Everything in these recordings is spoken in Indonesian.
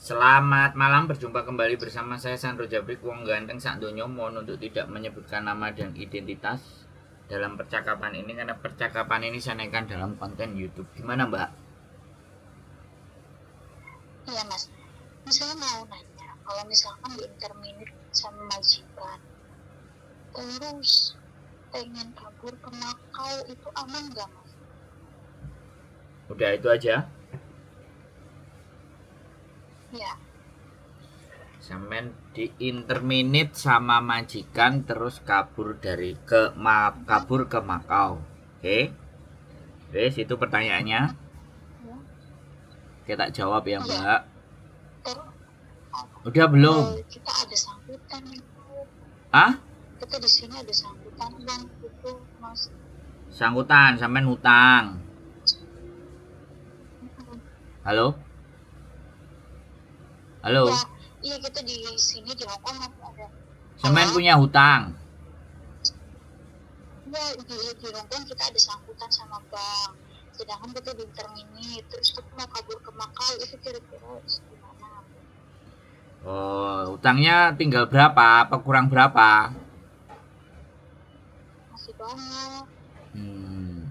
Selamat malam, berjumpa kembali bersama saya Sandro Jabrik, wong ganteng sak donya. Mohon untuk tidak menyebutkan nama dan identitas dalam percakapan ini, karena percakapan ini saya naikkan dalam konten YouTube. Gimana Mbak? Iya Mas, saya mau nanya, kalau misalkan di interminit sama majikan, terus pengen kabur ke Makau, itu aman nggak Mas? Udah itu aja. Ya. Sampai di interminit sama majikan terus kabur ke Makau. Oke. Wes, itu pertanyaannya. Kita jawab ya Mbak. Udah belum? Kita ada sangkutan itu. Ah? Kita di sini ada sangkutan bang, itu Mas. Sangkutan, sampean hutang. Halo? Halo? Ya, iya kita di sini di Hongkong ada. Sampean punya hutang? Ya, di Hongkong kita ada sangkutan sama bank. Sedangkan kita di interminit, terus kita mau kabur ke Makau, itu kira-kira gimana? Oh, hutangnya tinggal berapa? Apa kurang berapa? Masih banyak.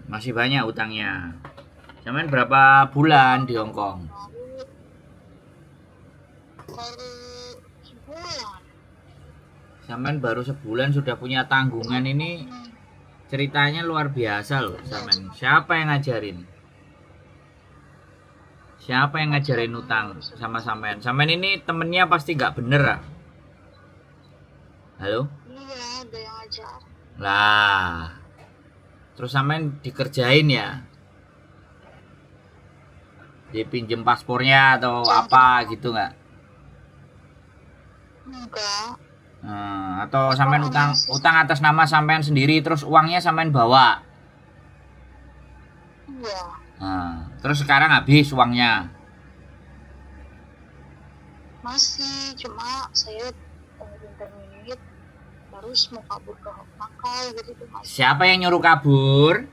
Masih banyak hutangnya. Sampean berapa bulan di Hong Kong? Baru sebulan. Sampean baru sebulan sudah punya tanggungan, ini ceritanya luar biasa loh sampean. Siapa yang ngajarin? Siapa yang ngajarin utang sama sampean? Sampean ini temennya pasti nggak bener ah. Halo? Iya, ada yang ngajar. Lah. Terus sampean dikerjain ya? Dipinjem paspornya atau apa gitu nggak? Enggak. Atau sampean utang atas nama sampean sendiri, terus uangnya sampean bawa? Iya. Terus sekarang habis uangnya? Masih, cuma saya interminit terus mau kabur ke Makau gitu tuh Mas. Siapa yang nyuruh kabur?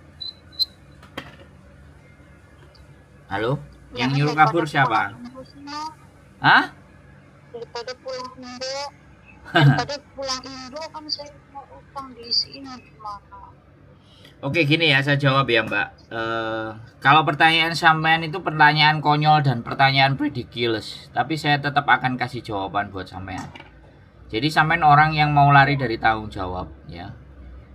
Halo? Yang nyuruh kabur siapa? Hah? Daripada pulang Indo kan saya mau utang di sini gimana? Oke, gini ya, saya jawab ya Mbak. Kalau pertanyaan sampean itu pertanyaan konyol dan pertanyaan ridiculous, tapi saya tetap akan kasih jawaban buat sampean. Jadi sampean orang yang mau lari dari tanggung jawab ya.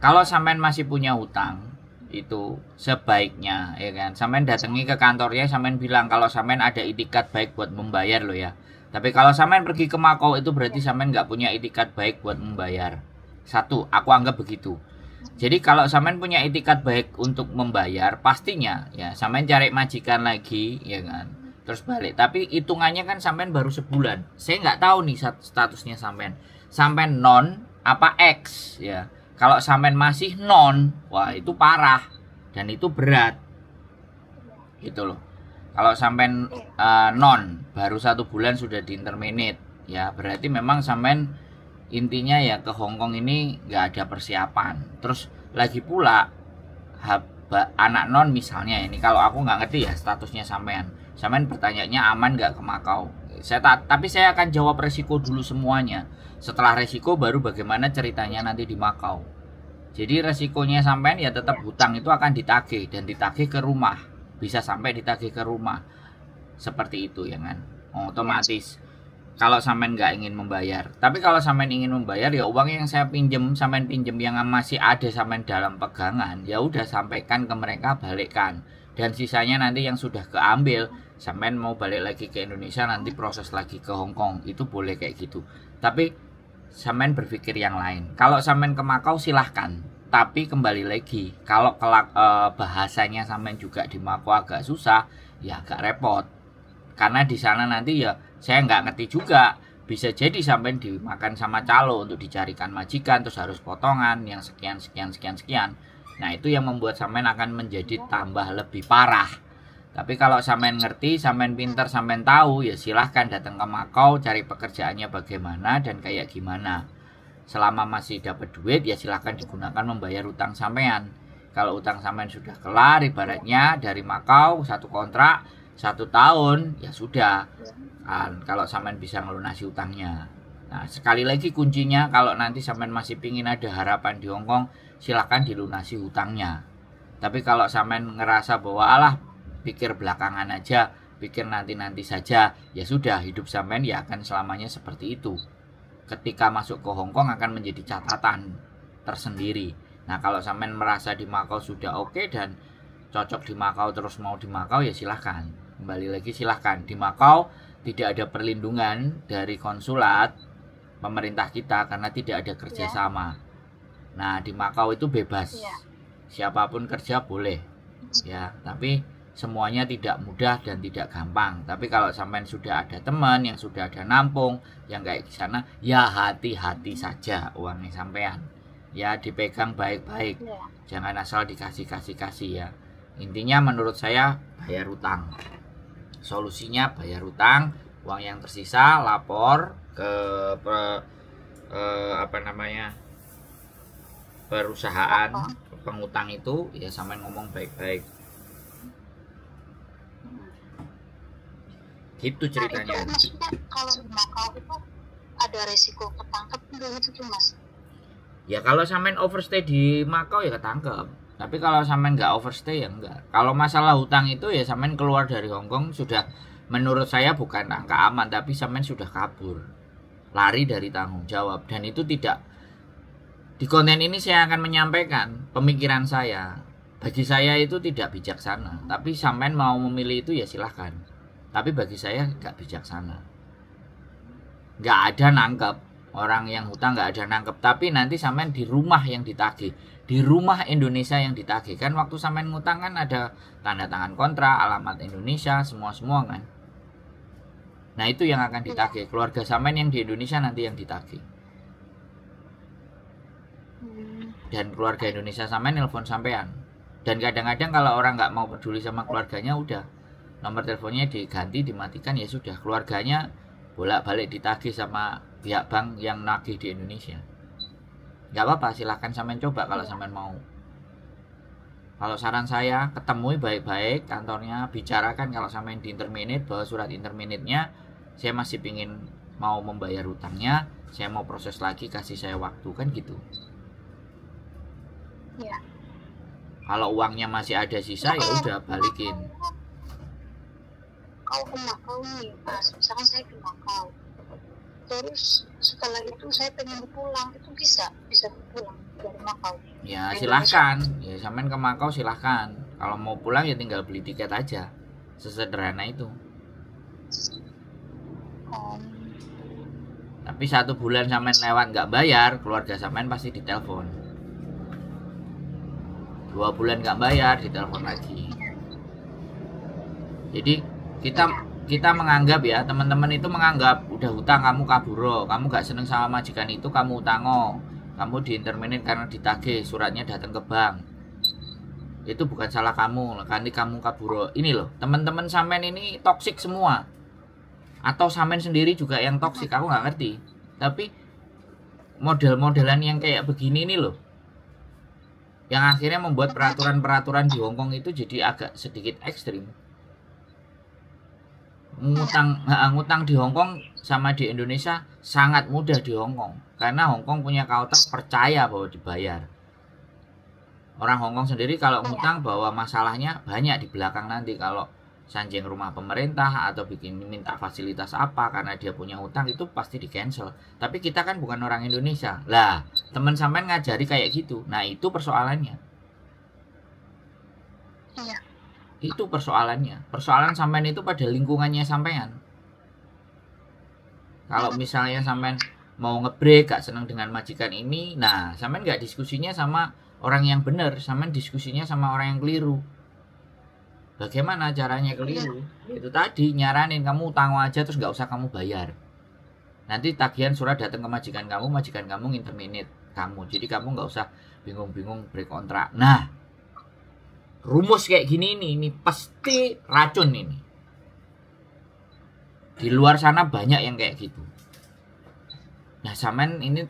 Kalau sampean masih punya hutang, itu sebaiknya ya kan, sampean datangi ke kantornya, sampean bilang kalau sampean ada itikat baik buat membayar loh ya. Tapi kalau sampean pergi ke Makau, itu berarti sampean nggak punya itikat baik buat membayar. Satu, aku anggap begitu. Jadi kalau sampean punya itikat baik untuk membayar, pastinya ya sampean cari majikan lagi ya kan, terus balik. Tapi hitungannya kan sampean baru sebulan. Saya nggak tahu nih statusnya sampean non apa X ya. Kalau sampean masih non, wah itu parah dan itu berat gitu loh. Kalau sampean non baru 1 bulan sudah di interminit ya, berarti memang sampean intinya ya ke Hongkong ini nggak ada persiapan. Terus lagi pula anak non misalnya, ini kalau aku nggak ngerti ya statusnya sampean bertanyanya aman nggak ke Makau. Tapi saya akan jawab resiko dulu semuanya. Setelah resiko baru bagaimana ceritanya nanti di Makau. Jadi resikonya sampean ya tetap hutang itu akan ditagih dan ditagih ke rumah. Bisa sampai ditagih ke rumah. Seperti itu ya kan. Otomatis kalau sampean nggak ingin membayar. Tapi kalau sampean ingin membayar, ya uang yang saya pinjem, sampean pinjem yang masih ada sampean dalam pegangan, ya udah sampaikan ke mereka, balikkan. Dan sisanya nanti yang sudah keambil, sampean mau balik lagi ke Indonesia, nanti proses lagi ke Hong Kong, itu boleh kayak gitu. Tapi sampean berpikir yang lain. Kalau sampean ke Makau silahkan, tapi kembali lagi, kalau bahasanya sampean juga di Makau agak susah, ya agak repot. Karena di sana nanti ya saya nggak ngerti juga, bisa jadi sampai dimakan sama calo untuk dicarikan majikan, terus harus potongan yang sekian. Nah itu yang membuat sampean akan menjadi tambah lebih parah. Tapi kalau sampean ngerti, sampean pinter, sampean tahu, ya silahkan datang ke Makau, cari pekerjaannya bagaimana dan kayak gimana. Selama masih dapat duit, ya silahkan digunakan membayar utang sampean. Kalau utang sampean sudah kelar, ibaratnya dari Makau 1 kontrak, 1 tahun ya sudah kan, kalau sampean bisa ngelunasi utangnya. Nah, sekali lagi kuncinya kalau nanti sampean masih pingin ada harapan di Hongkong, silahkan dilunasi hutangnya. Tapi kalau sampean ngerasa bahwa alah pikir belakangan aja, pikir nanti-nanti saja, ya sudah, hidup sampean ya akan selamanya seperti itu. Ketika masuk ke Hongkong akan menjadi catatan tersendiri. Nah, kalau sampean merasa di Makau sudah oke dan cocok di Makau, terus mau di Makau, ya silahkan. Kembali lagi silahkan. Di Makau tidak ada perlindungan dari konsulat pemerintah kita karena tidak ada kerjasama. Nah, di Makau itu bebas, siapapun kerja boleh, ya. Tapi semuanya tidak mudah dan tidak gampang. Tapi kalau sampean sudah ada teman yang sudah ada nampung, yang kayak di sana, ya hati-hati saja uangnya sampean. Ya dipegang baik-baik, jangan asal dikasih ya. Intinya menurut saya bayar utang. Solusinya bayar utang, uang yang tersisa lapor ke perusahaan pengutang itu, ya sampean ngomong baik-baik. Gitu ceritanya. Nah, itu maksudnya kalau di Makau itu ada resiko ketangkep gitu tuh Mas? Ya kalau sampean overstay di Makau ya ketangkep. Tapi kalau sampean nggak overstay ya enggak. Kalau masalah hutang itu ya sampean keluar dari Hongkong sudah, menurut saya bukan angka aman, tapi sampean sudah kabur, lari dari tanggung jawab. Dan itu tidak, di konten ini saya akan menyampaikan pemikiran saya. Bagi saya itu tidak bijaksana, tapi sampean mau memilih itu ya silahkan. Tapi bagi saya nggak bijaksana. Nggak ada nangkep orang yang hutang, nggak ada nangkep. Tapi nanti sampean di rumah yang ditagih, di rumah Indonesia yang ditagih. Kan waktu sampean ngutang kan ada tanda tangan kontrak, alamat Indonesia, semua kan. Nah itu yang akan ditagih. Keluarga sampean yang di Indonesia nanti yang ditagih. Dan keluarga Indonesia sampean nelpon sampean. Dan kadang-kadang kalau orang nggak mau peduli sama keluarganya, udah nomor teleponnya diganti, dimatikan, ya sudah, keluarganya bolak-balik ditagih sama pihak bank yang nagih di Indonesia. Nggak apa-apa, silahkan sampean coba kalau sampean mau. Kalau saran saya, ketemui baik-baik kantornya, bicarakan kalau sampean di interminate bahwa surat interminate-nya saya masih pingin mau membayar hutangnya, saya mau proses lagi, kasih saya waktu, kan gitu. Ya. Kalau uangnya masih ada sisa ya udah balikin. Kalau ke Makau nih Mas, misalkan saya ke Makau, terus setelah itu saya pengen pulang, itu bisa pulang dari Makau? Ya silahkan, ya sampean ke Makau silahkan. Kalau mau pulang ya tinggal beli tiket aja, sesederhana itu. Tapi 1 bulan sampean lewat nggak bayar, keluarga sampean pasti ditelepon. 2 bulan nggak bayar, ditelepon lagi. Jadi kita menganggap ya, teman-teman itu menganggap udah hutang kamu kaburo, kamu gak seneng sama majikan itu, kamu utango, kamu diinterminin karena ditagih, suratnya datang ke bank. Itu bukan salah kamu, nanti kamu kaburo. Ini loh, teman-teman sampean ini toksik semua, atau sampean sendiri juga yang toksik, aku nggak ngerti. Tapi model-modelan yang kayak begini ini loh, yang akhirnya membuat peraturan-peraturan di Hongkong itu jadi agak sedikit ekstrim. Ngutang di Hongkong sama di Indonesia sangat mudah di Hongkong, karena Hongkong punya culture percaya bahwa dibayar. Orang Hongkong sendiri kalau ngutang bahwa masalahnya banyak di belakang nanti, kalau sanjing rumah pemerintah atau minta fasilitas apa karena dia punya hutang, itu pasti di cancel. Tapi kita kan bukan orang Indonesia lah, teman sampean ngajari kayak gitu. Nah itu persoalannya. Iya. Itu persoalannya. Persoalan sampean itu pada lingkungannya sampean. Kalau misalnya sampean mau ngebreak, gak senang dengan majikan ini, nah sampean gak diskusinya sama orang yang benar, sampean diskusinya sama orang yang keliru. Bagaimana caranya keliru? Itu tadi, nyaranin kamu utang aja terus gak usah kamu bayar. Nanti tagihan surat datang ke majikan kamu nginterminate kamu. Jadi kamu gak usah bingung-bingung break kontrak. Nah, rumus kayak gini ini pasti racun ini. Di luar sana banyak yang kayak gitu. Nah, sampean ini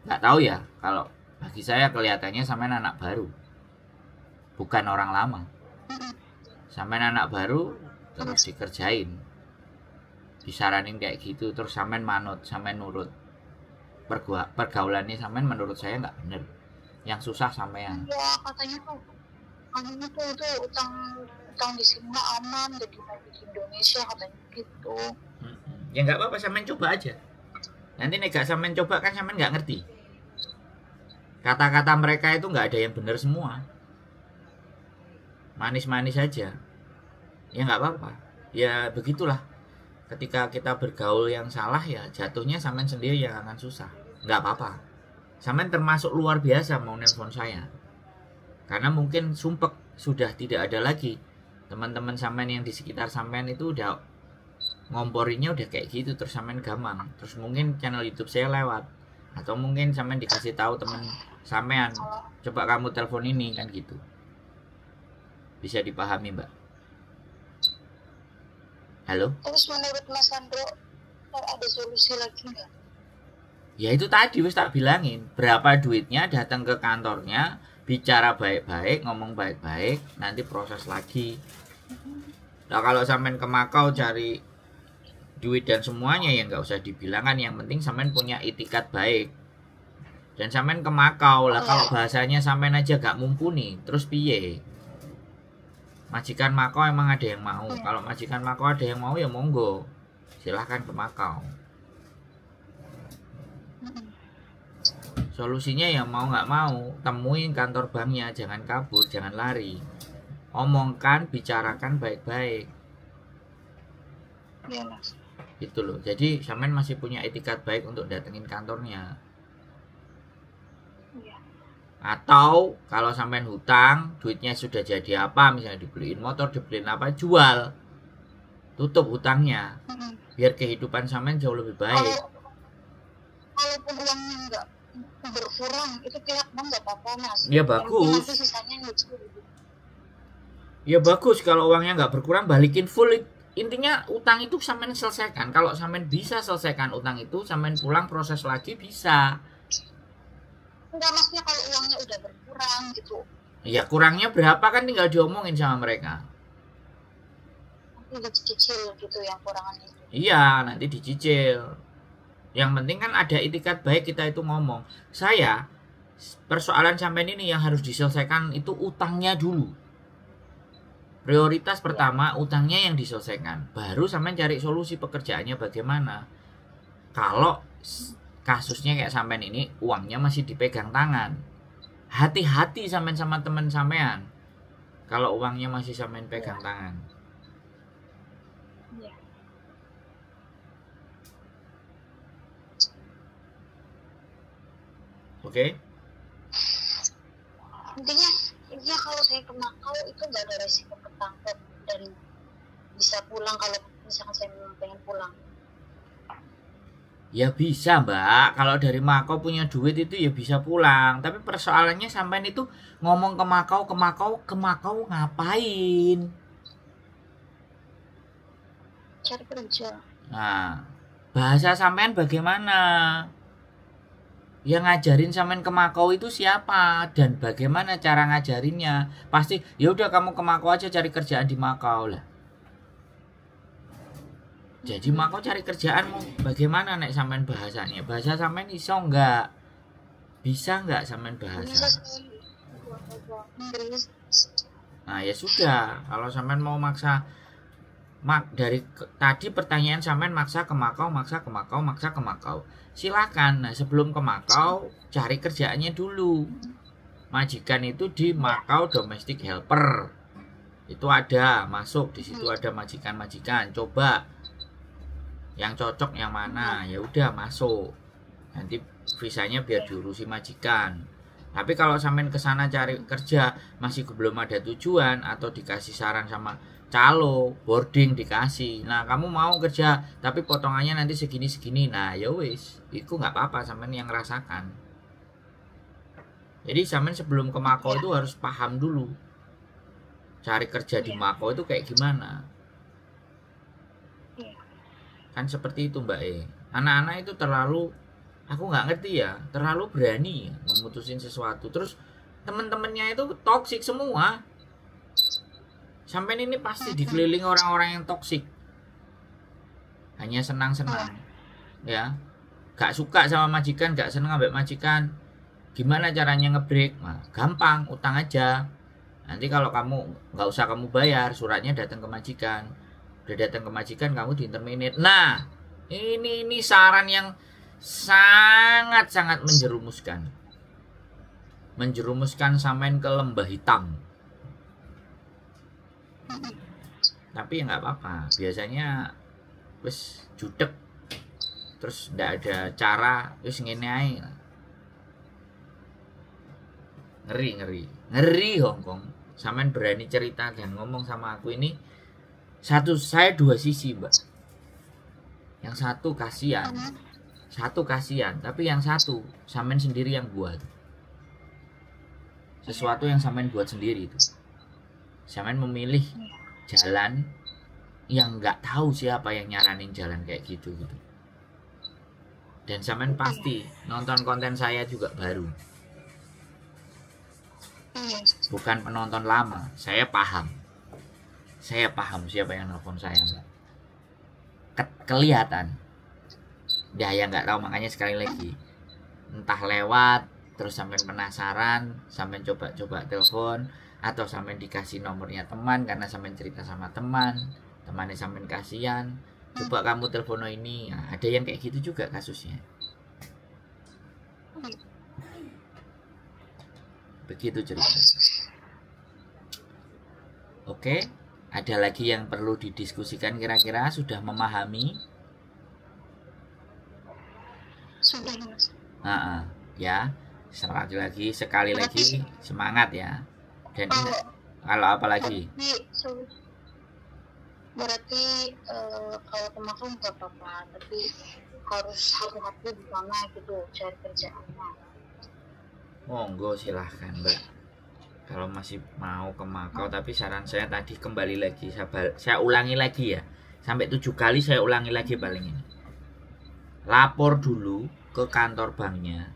nggak tahu ya, kalau bagi saya kelihatannya sampean anak baru, bukan orang lama. Sampean anak baru terus dikerjain, disaranin kayak gitu, terus sampean manut, sampean nurut. Pergaulannya sampean menurut saya nggak bener. Yang susah sampean. Ya katanya tuh itu utang di sini aman, jadi mau di Indonesia katanya gitu. Ya nggak apa-apa, sampean coba aja. Nanti nek gak sampean coba kan sampean nggak ngerti. Kata-kata mereka itu nggak ada yang benar semua. Manis-manis aja. Ya nggak apa-apa. Ya begitulah. Ketika kita bergaul yang salah ya jatuhnya sampean sendiri yang akan susah. Nggak apa-apa. Sampean termasuk luar biasa mau nelpon saya. Karena mungkin sumpek sudah tidak ada lagi. Teman-teman sampean yang di sekitar sampean itu udah ngomporinya udah kayak gitu, terus sampean gamang. Terus mungkin channel YouTube saya lewat. Atau mungkin sampean dikasih tahu teman sampean, coba kamu telepon ini kan gitu. Bisa dipahami, Mbak? Halo? Terus menurut Mas Sandro ada solusi lagi nggak? Ya itu tadi wis tak bilangin, berapa duitnya, datang ke kantornya, bicara baik-baik, ngomong baik-baik, nanti proses lagi. Nah kalau sampean ke Makau cari duit dan semuanya ya nggak usah dibilangkan, yang penting sampean punya itikat baik. Dan sampean ke Makau lah, kalau bahasanya sampean aja gak mumpuni, terus piye? Majikan Makau emang ada yang mau. Kalau majikan Makau ada yang mau ya monggo, silahkan ke Makau. Solusinya ya mau nggak mau, temuin kantor banknya, jangan kabur, jangan lari. Omongkan, bicarakan baik-baik. Iya Mas. Gitu loh. Jadi sampean masih punya etikat baik untuk datengin kantornya. Iya. Atau kalau sampean hutang, duitnya sudah jadi apa, misalnya dibeliin motor, dibeliin apa, jual. Tutup hutangnya. Biar kehidupan sampean jauh lebih baik. Kalaupun uangnya nggak berkurang, itu pihak bank nggak apa-apa Mas. Ya bagus. Nanti sisanya nyicil. Ya bagus, kalau uangnya nggak berkurang balikin full. Intinya utang itu sampean selesaikan. Kalau sampean bisa selesaikan utang itu, sampean pulang proses lagi bisa. Enggak, maksudnya kalau uangnya udah berkurang gitu. Ya kurangnya berapa kan tinggal diomongin sama mereka. Nanti dicicil gitu yang kurangan itu. Iya, nanti dicicil. Yang penting kan ada itikat baik, kita itu ngomong. Saya, persoalan sampean ini yang harus diselesaikan itu utangnya dulu. Prioritas pertama utangnya yang diselesaikan. Baru sampean cari solusi pekerjaannya bagaimana. Kalau kasusnya kayak sampean ini, uangnya masih dipegang tangan. Hati-hati sampean sama teman sampean. Kalau uangnya masih sampean pegang tangan. Iya. Oke? Intinya kalau saya ke Makau itu nggak ada resiko ketangkep dan bisa pulang kalau misalkan saya memang pengen pulang. Ya bisa Mbak, kalau dari Makau punya duit itu ya bisa pulang. Tapi persoalannya sampean itu ngomong ke Makau ngapain? Cari kerja. Nah, bahasa sampean bagaimana? Yang ngajarin sampean ke Makau itu siapa dan bagaimana cara ngajarinnya? Pasti ya udah kamu ke Makau aja cari kerjaan di Makau lah. Jadi Makau cari kerjaan mau bagaimana nek sampean bahasanya? Bahasa sampean iso enggak? Bisa enggak sampean bahasa? Bisa sih. Inggris. Nah, ya sudah. Kalau sampean mau maksa dari tadi pertanyaan sampean maksa ke Makau. Silakan. Nah, sebelum ke Makau cari kerjaannya dulu. Majikan itu di Makau Domestic Helper. Itu ada, masuk di situ ada majikan-majikan. Coba yang cocok yang mana, ya udah masuk. Nanti visanya biar diurusi majikan. Tapi kalau sampean ke sana cari kerja masih belum ada tujuan atau dikasih saran sama calo, boarding dikasih. Nah, kamu mau kerja tapi potongannya nanti segini-segini. Nah, ya wis, itu nggak apa-apa sampean yang rasakan. Jadi sampean sebelum ke Makau itu harus paham dulu. Cari kerja di Makau itu kayak gimana? Kan seperti itu Mbak Anak-anak itu terlalu, aku nggak ngerti ya, terlalu berani memutusin sesuatu. Terus temen-temennya itu toksik semua. Sampean ini pasti dikelilingi orang-orang yang toksik. Hanya senang-senang. Ya. Gak suka sama majikan, gak senang ambek majikan. Gimana caranya ngebreak? Nah, gampang, utang aja. Nanti kalau kamu nggak usah kamu bayar, suratnya datang ke majikan. Udah datang ke majikan, kamu diinterminate. Nah, ini saran yang sangat-sangat menjerumuskan. Menjerumuskan sampean ke lembah hitam. Tapi ya nggak apa-apa. Biasanya wis judek. Terus ndak ada cara, wis ngene ae. Ngeri Hongkong. Sampean berani cerita dan ngomong sama aku ini. Saya dua sisi, Mbak. Yang satu kasihan. Tapi yang satu sampean sendiri yang buat. Sesuatu yang sampean buat sendiri itu. Sampean memilih jalan yang nggak tahu siapa yang nyaranin jalan kayak gitu. Dan sampean pasti nonton konten saya juga baru. Bukan penonton lama. Saya paham siapa yang nelfon saya, Mbak. Kelihatan. Ya nggak tahu, makanya sekali lagi. Entah lewat, terus sampean penasaran, sampean coba telepon, atau sampean dikasih nomornya teman karena sampean cerita sama temannya sampean kasihan. Coba kamu telepon ini. Nah, ada yang kayak gitu juga kasusnya. Begitu ceritanya. Oke, ada lagi yang perlu didiskusikan kira-kira? Sudah memahami? Sudah, Mas. Ya, sekali lagi semangat ya. Dan ingat, kalau apa lagi? Berarti kalau teman nggak apa-apa, tapi harus hati-hati di sana gitu cari kerjaannya. Monggo silahkan, Mbak. Kalau masih mau ke Makau, tapi saran saya tadi kembali lagi, saya ulangi lagi ya. Sampai 7 kali saya ulangi lagi paling ini. Lapor dulu ke kantor banknya.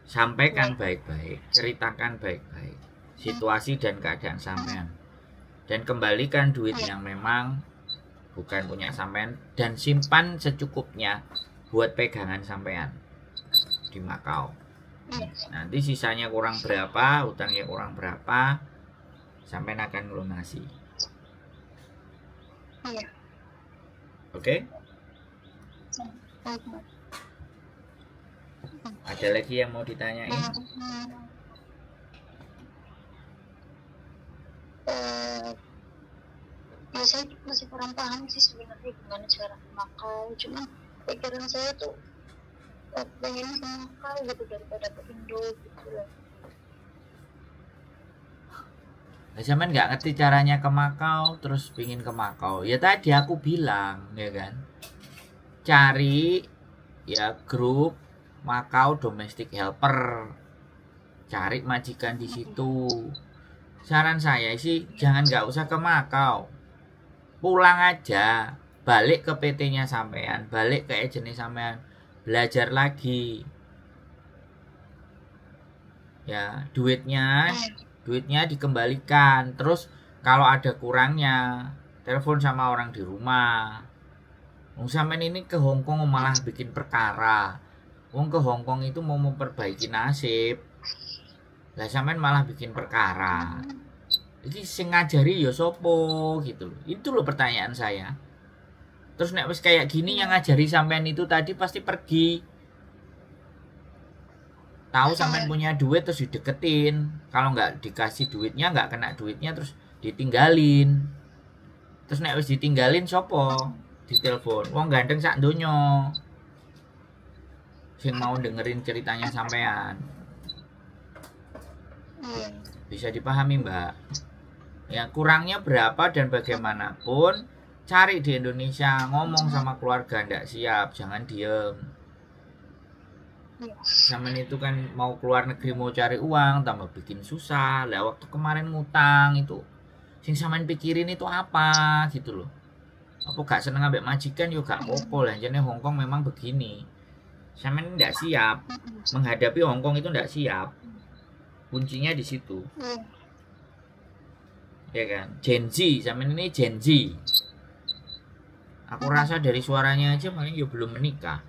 Sampaikan baik-baik, ceritakan baik-baik situasi dan keadaan sampean. Dan kembalikan duit yang memang bukan punya sampean dan simpan secukupnya buat pegangan sampean di Makau. Nanti sisanya kurang berapa, utangnya kurang berapa, sampean akan melunasi. Oke? Ada lagi yang mau ditanyain? Saya masih kurang paham sih sebenarnya gimana cara Makau. Cuma pikiran saya tuh pengen ke Makau gitu daripada ke Indo gitu loh. Nah, sampean nggak ngerti caranya ke Makau, terus pingin ke Makau. Ya tadi aku bilang, ya kan, cari ya grup Makau Domestic Helper, cari majikan di situ. Saran saya sih jangan nggak usah ke Makau, pulang aja, balik ke PT-nya sampean, balik ke agennya sampean, belajar lagi. Ya, duitnya dikembalikan. Terus kalau ada kurangnya, telepon sama orang di rumah. Sampean ini ke Hongkong malah bikin perkara. Wong ke Hongkong itu mau memperbaiki nasib. Lah sampean malah bikin perkara. Iki sing ngajari ya sopo gitu loh. Itu loh pertanyaan saya. Terus nek wis kayak gini yang ngajari sampean itu tadi pasti pergi. Tahu sampean punya duit terus dideketin. Kalau nggak dikasih duitnya, nggak kena duitnya, terus ditinggalin. Terus nek wis ditinggalin sopo? Ditelepon. Wong ganteng sak donya. Sing mau dengerin ceritanya sampean. Bisa dipahami, Mbak? Ya, kurangnya berapa dan bagaimanapun cari di Indonesia, ngomong sama keluarga, ndak siap, jangan diem. Sampean itu kan mau keluar negeri, mau cari uang, tambah bikin susah. Lah waktu kemarin ngutang itu, sing sampean pikirin itu apa gitu loh. Apa gak seneng ambek majikan yo gak apa-apa lah, jane Hongkong memang begini. Sampean ndak siap menghadapi Hongkong, itu ndak siap. Kuncinya di situ. ya kan? Gen Z, sampean ini Gen Z. Aku rasa dari suaranya aja paling ya belum menikah.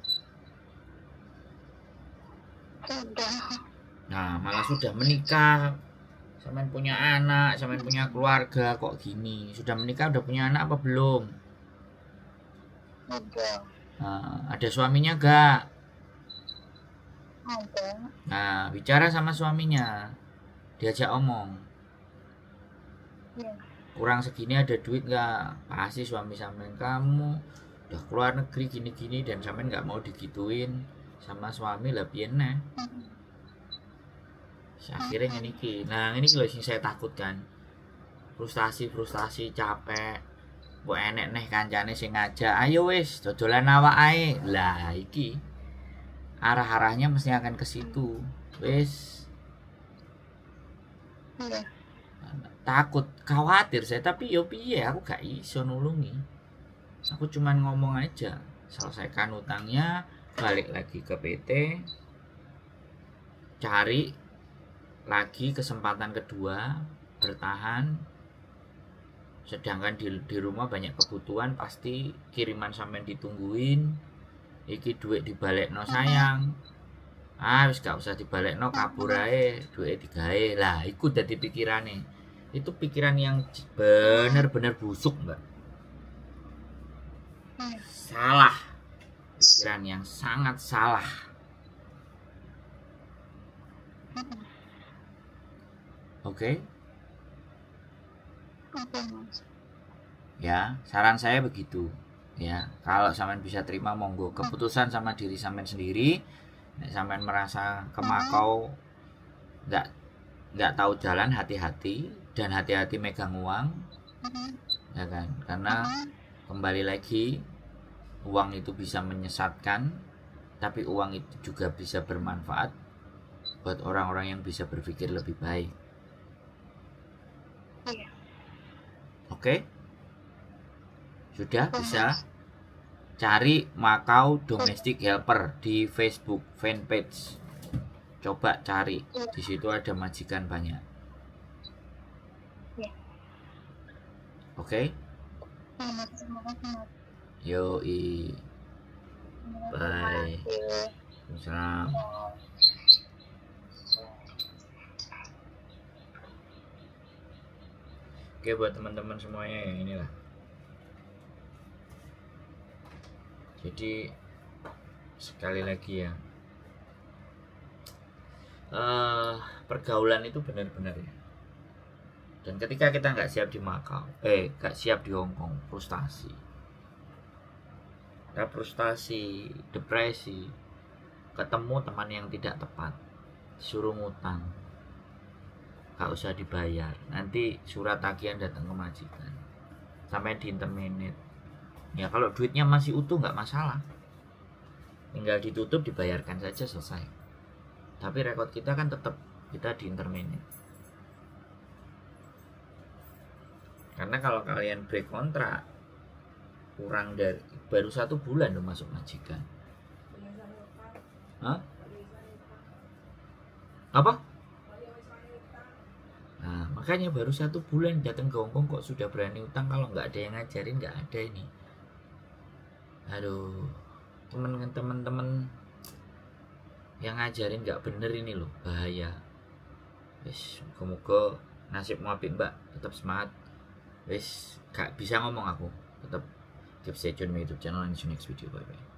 Udah. Nah, malah sudah menikah. Sampean punya anak, sampean punya keluarga, kok gini? Sudah menikah, udah punya anak apa belum? Udah. Nah, ada suaminya gak? Ada. Nah, bicara sama suaminya. Diajak omong. Ya. Kurang segini ada duit gak? Pasti suami sampean, kamu udah keluar negeri gini-gini dan sampean gak mau digituin sama suami lah piye neh. Akhirnya ini nah ini loh yang saya takutkan, frustasi capek mbok enek neh kancane sing ngajak ayo wis dodolan awak ae lah iki arah-arahnya mesti akan ke situ wis. Iya. Takut khawatir saya, tapi yo piye aku gak iso nulungi, aku cuman ngomong aja selesaikan utangnya, balik lagi ke PT, cari lagi kesempatan kedua bertahan. Sedangkan di rumah banyak kebutuhan, pasti kiriman sampean ditungguin. Iki duit dibalekno sayang. Wis gak usah dibalekno, kabur ae, duit digawe. Lah iku dadi pikirane. Itu pikiran yang bener-bener busuk, Mbak. Salah. Pikiran yang sangat salah. Oke. Ya, saran saya begitu. Ya, kalau sampean bisa terima monggo, keputusan sama diri sampean sendiri. Nek sampean merasa ke Makau nggak tahu jalan, hati-hati dan hati-hati megang uang. Ya kan? Karena kembali lagi uang itu bisa menyesatkan, tapi uang itu juga bisa bermanfaat buat orang-orang yang bisa berpikir lebih baik. Iya. Oke? Sudah bisa cari Makau Domestic Helper di Facebook fanpage. Coba cari, di situ ada majikan banyak. Iya. Oke? Yoi. Bye. Salam. Oke, buat teman-teman semuanya ya, inilah. Jadi sekali lagi ya, pergaulan itu benar-benar ya. Dan ketika kita nggak siap di Makau, nggak siap di Hongkong, frustasi, depresi, ketemu teman yang tidak tepat, suruh ngutang, gak usah dibayar, nanti surat tagihan datang ke majikan sampai di interminate. Ya kalau duitnya masih utuh nggak masalah, tinggal ditutup dibayarkan saja selesai. Tapi rekod kita kan tetap kita di interminate. Karena kalau kalian break kontrak kurang dari baru 1 bulan udah masuk majikan. Hah? Apa? Nah, makanya baru 1 bulan datang ke Hongkong kok sudah berani utang. Kalau nggak ada yang ngajarin, nggak ada ini. Aduh, teman-teman yang ngajarin nggak bener ini loh, bahaya. Wis, moga-moga nasibmu apik Mbak, tetap semangat. Wis, gak bisa ngomong aku, tetap keep stay tune my YouTube channel and see you next video, bye bye.